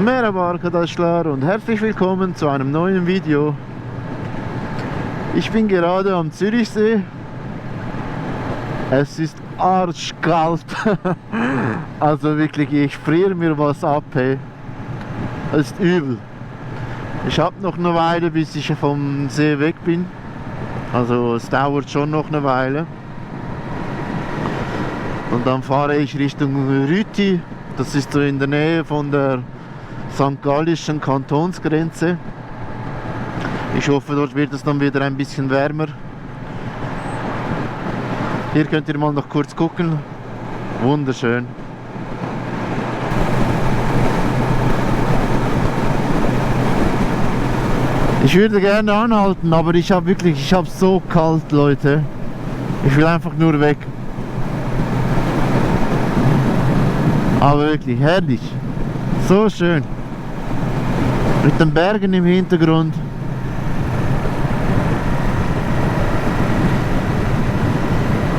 Merhaba arkadaşlar und herzlich willkommen zu einem neuen Video. Ich bin gerade am Zürichsee. Es ist arschkalt. Also wirklich, ich friere mir was ab. Hey. Es ist übel. Ich habe noch eine Weile, bis ich vom See weg bin. Also es dauert schon noch eine Weile. Und dann fahre ich Richtung Rüti. Das ist so in der Nähe von der St. Gallischen Kantonsgrenze. Ich hoffe, dort wird es dann wieder ein bisschen wärmer. Hier könnt ihr mal noch kurz gucken. Wunderschön. Ich würde gerne anhalten, aber ich habe so kalt, Leute. Ich will einfach nur weg. Aber wirklich herrlich. So schön. Mit den Bergen im Hintergrund.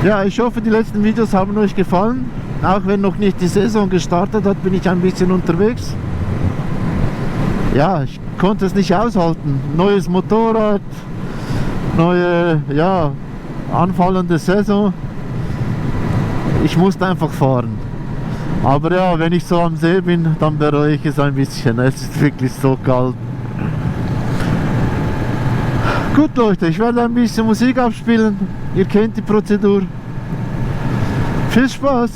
Ja, ich hoffe, die letzten Videos haben euch gefallen. Auch wenn noch nicht die Saison gestartet hat, bin ich ein bisschen unterwegs. Ja, ich konnte es nicht aushalten. Neues Motorrad, neue, anfallende Saison. Ich musste einfach fahren. Aber ja, wenn ich so am See bin, dann bereue ich es ein bisschen. Es ist wirklich so kalt. Gut Leute, ich werde ein bisschen Musik abspielen. Ihr kennt die Prozedur. Viel Spaß!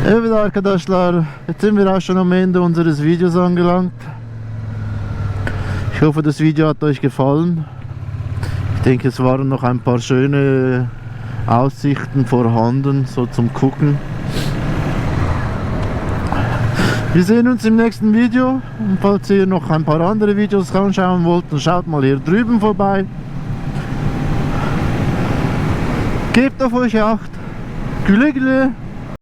Evet arkadaşlar, jetzt sind wir auch schon am Ende unseres Videos angelangt. Ich hoffe, das Video hat euch gefallen. Ich denke, es waren noch ein paar schöne Aussichten vorhanden, so zum Gucken. Wir sehen uns im nächsten Video. Und falls ihr noch ein paar andere Videos anschauen wollt, dann schaut mal hier drüben vorbei. Gebt auf euch Acht. Güle güle.